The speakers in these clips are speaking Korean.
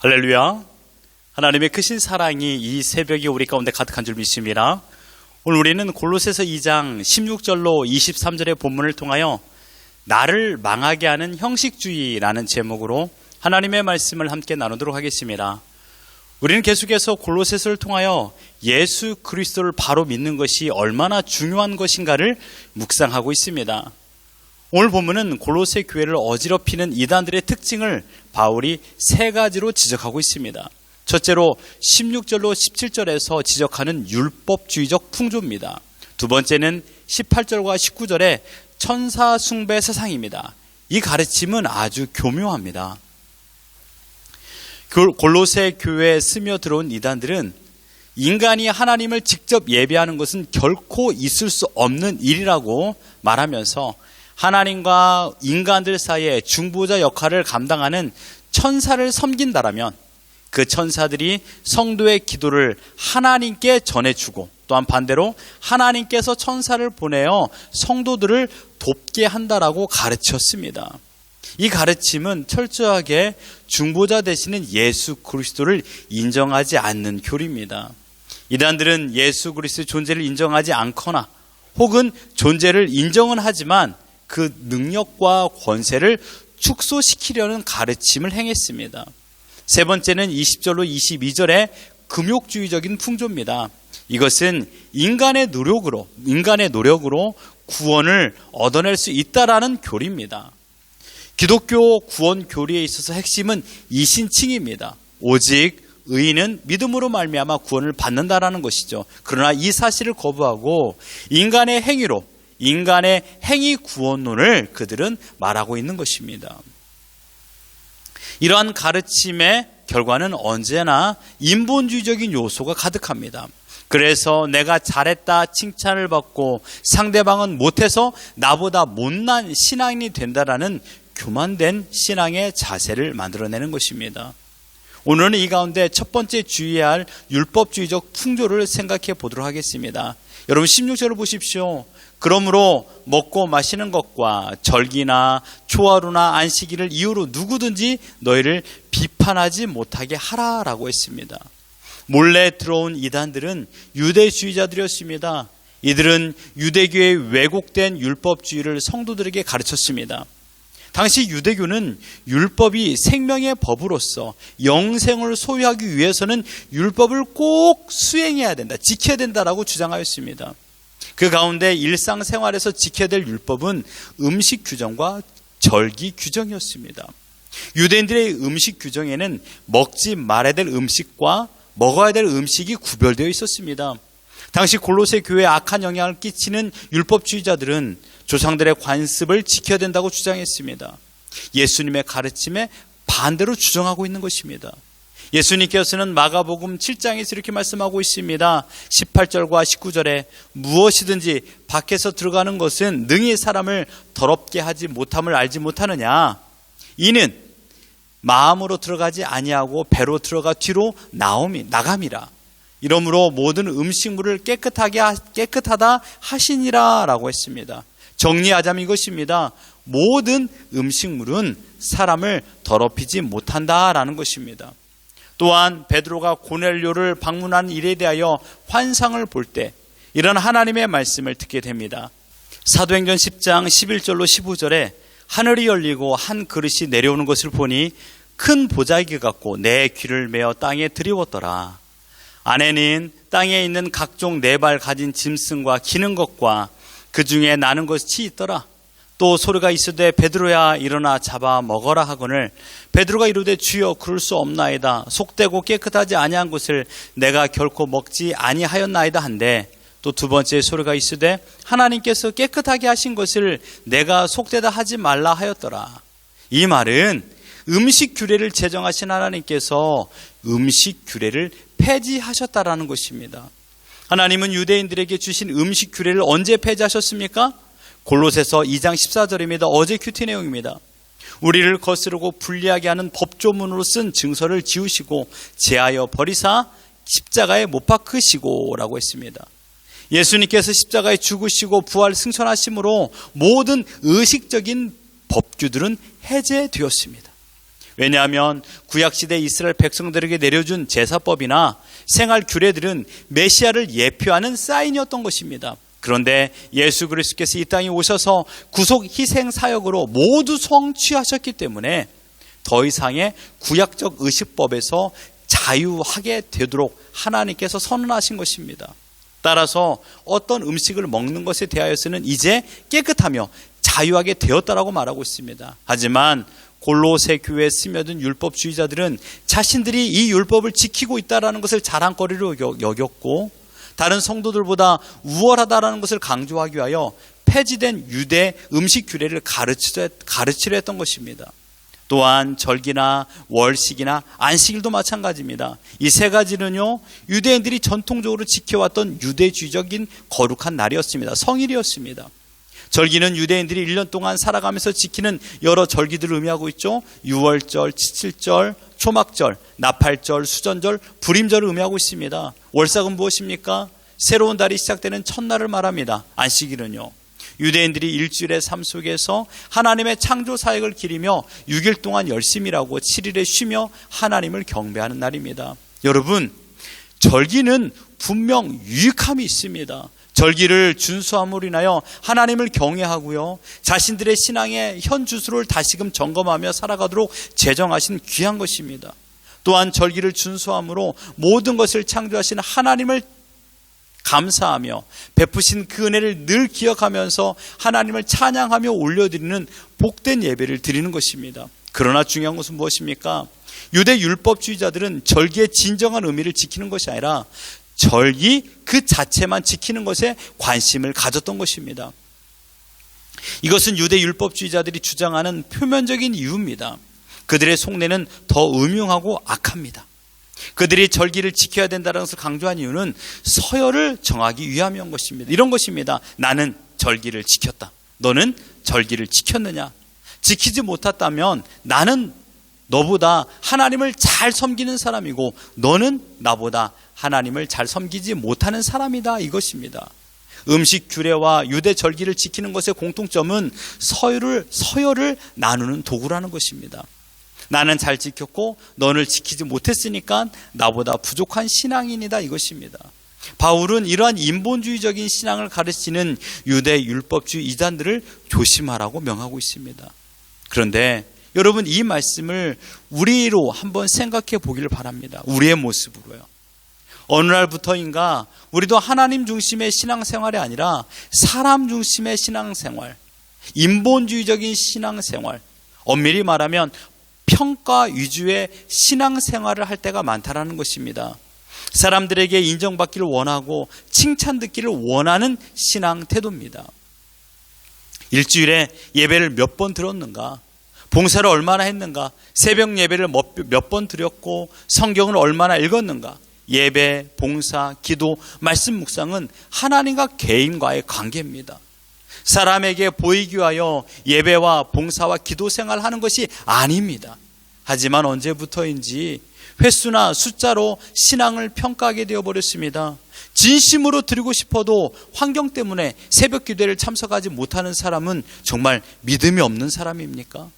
할렐루야. 하나님의 크신 사랑이 이 새벽에 우리 가운데 가득한 줄 믿습니다. 오늘 우리는 골로새서 2장 16절로 23절의 본문을 통하여 나를 망하게 하는 형식주의라는 제목으로 하나님의 말씀을 함께 나누도록 하겠습니다. 우리는 계속해서 골로새서를 통하여 예수 그리스도를 바로 믿는 것이 얼마나 중요한 것인가를 묵상하고 있습니다. 오늘 본문은 골로새 교회를 어지럽히는 이단들의 특징을 바울이 세 가지로 지적하고 있습니다. 첫째로 16절로 17절에서 지적하는 율법주의적 풍조입니다. 두 번째는 18절과 19절의 천사 숭배 세상입니다. 이 가르침은 아주 교묘합니다. 골로새 교회에 스며들어온 이단들은 인간이 하나님을 직접 예배하는 것은 결코 있을 수 없는 일이라고 말하면서 하나님과 인간들 사이에 중보자 역할을 감당하는 천사를 섬긴다라면 그 천사들이 성도의 기도를 하나님께 전해주고 또한 반대로 하나님께서 천사를 보내어 성도들을 돕게 한다라고 가르쳤습니다. 이 가르침은 철저하게 중보자 되시는 예수 그리스도를 인정하지 않는 교리입니다. 이단들은 예수 그리스도의 존재를 인정하지 않거나 혹은 존재를 인정은 하지만 그 능력과 권세를 축소시키려는 가르침을 행했습니다. 세 번째는 20절로 22절의 금욕주의적인 풍조입니다. 이것은 인간의 노력으로 구원을 얻어낼 수 있다라는 교리입니다. 기독교 구원 교리에 있어서 핵심은 이신칭입니다. 오직 의인은 믿음으로 말미암아 구원을 받는다라는 것이죠. 그러나 이 사실을 거부하고 인간의 행위 구원론을 그들은 말하고 있는 것입니다. 이러한 가르침의 결과는 언제나 인본주의적인 요소가 가득합니다. 그래서 내가 잘했다 칭찬을 받고 상대방은 못해서 나보다 못난 신앙인이 된다라는 교만된 신앙의 자세를 만들어내는 것입니다. 오늘은 이 가운데 첫 번째 주의해야 할 율법주의적 풍조를 생각해 보도록 하겠습니다. 여러분 16절을 보십시오. 그러므로 먹고 마시는 것과 절기나 초하루나 안식일을 이유로 누구든지 너희를 비판하지 못하게 하라라고 했습니다. 몰래 들어온 이단들은 유대주의자들이었습니다. 이들은 유대교의 왜곡된 율법주의를 성도들에게 가르쳤습니다. 당시 유대교는 율법이 생명의 법으로서 영생을 소유하기 위해서는 율법을 꼭 수행해야 된다, 지켜야 된다라고 주장하였습니다. 그 가운데 일상생활에서 지켜야 될 율법은 음식 규정과 절기 규정이었습니다. 유대인들의 음식 규정에는 먹지 말아야 될 음식과 먹어야 될 음식이 구별되어 있었습니다. 당시 골로새 교회에 악한 영향을 끼치는 율법주의자들은 조상들의 관습을 지켜야 된다고 주장했습니다. 예수님의 가르침에 반대로 주장하고 있는 것입니다. 예수님께서는 마가복음 7장에서 이렇게 말씀하고 있습니다. 18절과 19절에 무엇이든지 밖에서 들어가는 것은 능히 사람을 더럽게 하지 못함을 알지 못하느냐. 이는 마음으로 들어가지 아니하고 배로 들어가 뒤로 나감이라. 이러므로 모든 음식물을 깨끗하다 하시니라 라고 했습니다. 정리하자면 이것입니다. 모든 음식물은 사람을 더럽히지 못한다라는 것입니다. 또한 베드로가 고넬료를 방문하는 일에 대하여 환상을 볼 때 이런 하나님의 말씀을 듣게 됩니다. 사도행전 10장 11절로 15절에 하늘이 열리고 한 그릇이 내려오는 것을 보니 큰 보자기 같고 내 귀를 메어 땅에 들이웠더라. 안에는 땅에 있는 각종 네 발 가진 짐승과 기는 것과 그 중에 나는 것이 있더라. 또 소리가 있으되 베드로야 일어나 잡아 먹어라 하거늘 베드로가 이르되 주여 그럴 수 없나이다. 속되고 깨끗하지 아니한 것을 내가 결코 먹지 아니하였나이다 한데 또 두 번째 소리가 있으되 하나님께서 깨끗하게 하신 것을 내가 속되다 하지 말라 하였더라. 이 말은 음식 규례를 제정하신 하나님께서 음식 규례를 폐지하셨다라는 것입니다. 하나님은 유대인들에게 주신 음식 규례를 언제 폐지하셨습니까? 골로새서 2장 14절입니다. 어제 큐티 내용입니다. 우리를 거스르고 불리하게 하는 법조문으로 쓴 증서를 지우시고 제하여 버리사 십자가에 못 박으시고 라고 했습니다. 예수님께서 십자가에 죽으시고 부활 승천하심으로 모든 의식적인 법규들은 해제되었습니다. 왜냐하면 구약시대 이스라엘 백성들에게 내려준 제사법이나 생활 규례들은 메시아를 예표하는 사인이었던 것입니다. 그런데 예수 그리스도께서 이 땅에 오셔서 구속 희생 사역으로 모두 성취하셨기 때문에 더 이상의 구약적 의식법에서 자유하게 되도록 하나님께서 선언하신 것입니다. 따라서 어떤 음식을 먹는 것에 대하여서는 이제 깨끗하며 자유하게 되었다라고 말하고 있습니다. 하지만 골로새 교회에 스며든 율법주의자들은 자신들이 이 율법을 지키고 있다는 것을 자랑거리로 여겼고 다른 성도들보다 우월하다는 것을 강조하기 위하여 폐지된 유대 음식 규례를 가르치려 했던 것입니다. 또한 절기나 월식이나 안식일도 마찬가지입니다. 이 세 가지는요, 유대인들이 전통적으로 지켜왔던 유대주의적인 거룩한 날이었습니다. 성일이었습니다. 절기는 유대인들이 1년 동안 살아가면서 지키는 여러 절기들을 의미하고 있죠. 유월절, 칠칠절, 초막절, 나팔절, 수전절, 불임절을 의미하고 있습니다. 월삭은 무엇입니까? 새로운 달이 시작되는 첫날을 말합니다. 안식일은요, 유대인들이 일주일의 삶 속에서 하나님의 창조 사역을 기리며 6일 동안 열심히 일하고 7일에 쉬며 하나님을 경배하는 날입니다. 여러분, 절기는 분명 유익함이 있습니다. 절기를 준수함으로 인하여 하나님을 경외하고요, 자신들의 신앙의 현 주소를 다시금 점검하며 살아가도록 제정하신 귀한 것입니다. 또한 절기를 준수함으로 모든 것을 창조하신 하나님을 감사하며 베푸신 그 은혜를 늘 기억하면서 하나님을 찬양하며 올려드리는 복된 예배를 드리는 것입니다. 그러나 중요한 것은 무엇입니까? 유대 율법주의자들은 절기의 진정한 의미를 지키는 것이 아니라 절기 그 자체만 지키는 것에 관심을 가졌던 것입니다. 이것은 유대 율법주의자들이 주장하는 표면적인 이유입니다. 그들의 속내는 더 음흉하고 악합니다. 그들이 절기를 지켜야 된다는 것을 강조한 이유는 서열을 정하기 위함인 것입니다. 이런 것입니다. 나는 절기를 지켰다. 너는 절기를 지켰느냐? 지키지 못했다면 나는 너보다 하나님을 잘 섬기는 사람이고 너는 나보다 하나님을 잘 섬기지 못하는 사람이다, 이것입니다. 음식 규례와 유대 절기를 지키는 것의 공통점은 서열을 나누는 도구라는 것입니다. 나는 잘 지켰고 너를 지키지 못했으니까 나보다 부족한 신앙인이다, 이것입니다. 바울은 이러한 인본주의적인 신앙을 가르치는 유대 율법주의 이단들을 조심하라고 명하고 있습니다. 그런데 여러분, 이 말씀을 우리로 한번 생각해 보기를 바랍니다. 우리의 모습으로요. 어느 날부터인가 우리도 하나님 중심의 신앙생활이 아니라 사람 중심의 신앙생활, 인본주의적인 신앙생활, 엄밀히 말하면 평가 위주의 신앙생활을 할 때가 많다라는 것입니다. 사람들에게 인정받기를 원하고 칭찬 듣기를 원하는 신앙 태도입니다. 일주일에 예배를 몇 번 들었는가? 봉사를 얼마나 했는가? 새벽 예배를 몇 번 드렸고 성경을 얼마나 읽었는가? 예배, 봉사, 기도, 말씀 묵상은 하나님과 개인과의 관계입니다. 사람에게 보이기 위하여 예배와 봉사와 기도 생활하는 것이 아닙니다. 하지만 언제부터인지 횟수나 숫자로 신앙을 평가하게 되어버렸습니다. 진심으로 드리고 싶어도 환경 때문에 새벽 기도회를 참석하지 못하는 사람은 정말 믿음이 없는 사람입니까?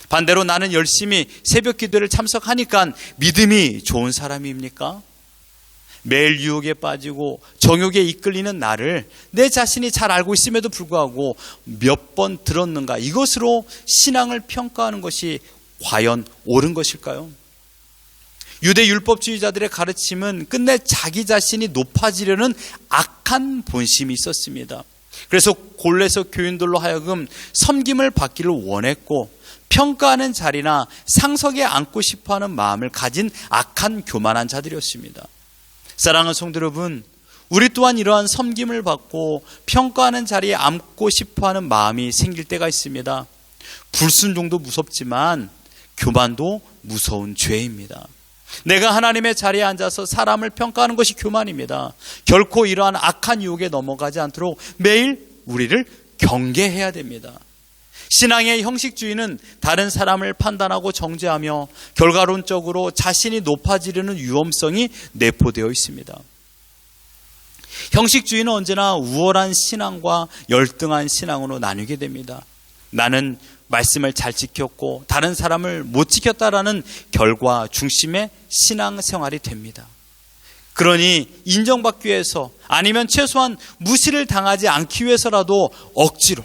반대로 나는 열심히 새벽 기도회를 참석하니까 믿음이 좋은 사람입니까? 매일 유혹에 빠지고 정욕에 이끌리는 나를 내 자신이 잘 알고 있음에도 불구하고 몇 번 들었는가, 이것으로 신앙을 평가하는 것이 과연 옳은 것일까요? 유대 율법주의자들의 가르침은 끝내 자기 자신이 높아지려는 악한 본심이 있었습니다. 그래서 골로새 교인들로 하여금 섬김을 받기를 원했고 평가하는 자리나 상석에 앉고 싶어하는 마음을 가진 악한 교만한 자들이었습니다. 사랑하는 성도 여러분, 우리 또한 이러한 섬김을 받고 평가하는 자리에 앉고 싶어하는 마음이 생길 때가 있습니다. 불순종도 무섭지만 교만도 무서운 죄입니다. 내가 하나님의 자리에 앉아서 사람을 평가하는 것이 교만입니다. 결코 이러한 악한 유혹에 넘어가지 않도록 매일 우리를 경계해야 됩니다. 신앙의 형식주의는 다른 사람을 판단하고 정죄하며 결과론적으로 자신이 높아지려는 위험성이 내포되어 있습니다. 형식주의는 언제나 우월한 신앙과 열등한 신앙으로 나뉘게 됩니다. 나는 말씀을 잘 지켰고 다른 사람을 못 지켰다라는 결과 중심의 신앙생활이 됩니다. 그러니 인정받기 위해서 아니면 최소한 무시를 당하지 않기 위해서라도 억지로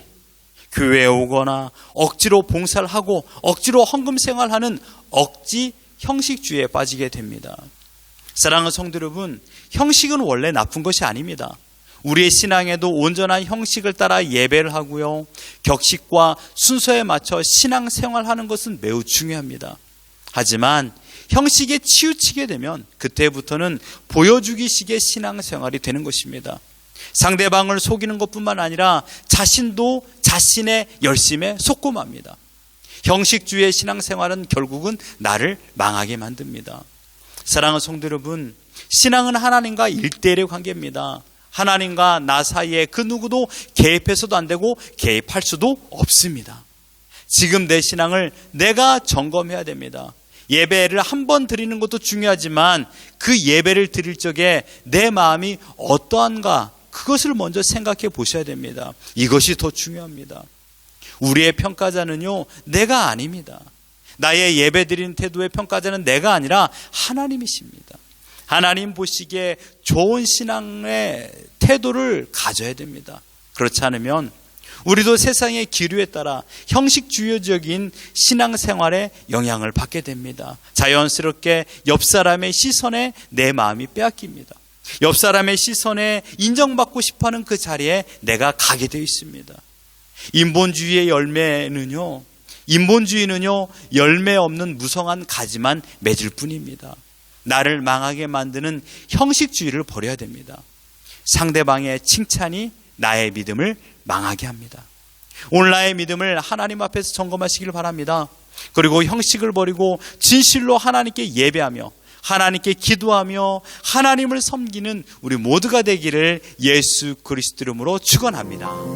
교회에 오거나 억지로 봉사를 하고 억지로 헌금 생활하는 억지 형식주의에 빠지게 됩니다. 사랑하는 성도 여러분, 형식은 원래 나쁜 것이 아닙니다. 우리의 신앙에도 온전한 형식을 따라 예배를 하고요, 격식과 순서에 맞춰 신앙생활하는 것은 매우 중요합니다. 하지만 형식에 치우치게 되면 그때부터는 보여주기식의 신앙생활이 되는 것입니다. 상대방을 속이는 것뿐만 아니라 자신도 자신의 열심에 속고 맙니다. 형식주의의 신앙생활은 결국은 나를 망하게 만듭니다. 사랑하는 성도 여러분, 신앙은 하나님과 1대1의 관계입니다. 하나님과 나 사이에 그 누구도 개입해서도 안 되고 개입할 수도 없습니다. 지금 내 신앙을 내가 점검해야 됩니다. 예배를 한 번 드리는 것도 중요하지만 그 예배를 드릴 적에 내 마음이 어떠한가, 그것을 먼저 생각해 보셔야 됩니다. 이것이 더 중요합니다. 우리의 평가자는요, 내가 아닙니다. 나의 예배 드리는 태도의 평가자는 내가 아니라 하나님이십니다. 하나님 보시기에 좋은 신앙의 태도를 가져야 됩니다. 그렇지 않으면 우리도 세상의 기류에 따라 형식주의적인 신앙생활에 영향을 받게 됩니다. 자연스럽게 옆 사람의 시선에 내 마음이 빼앗깁니다. 옆 사람의 시선에 인정받고 싶어하는 그 자리에 내가 가게 되어 있습니다. 인본주의의 인본주의는요 열매 없는 무성한 가지만 맺을 뿐입니다. 나를 망하게 만드는 형식주의를 버려야 됩니다. 상대방의 칭찬이 나의 믿음을 망하게 합니다. 오늘 나의 믿음을 하나님 앞에서 점검하시길 바랍니다. 그리고 형식을 버리고 진실로 하나님께 예배하며 하나님께 기도하며 하나님을 섬기는 우리 모두가 되기를 예수 그리스도 이름으로 축원합니다.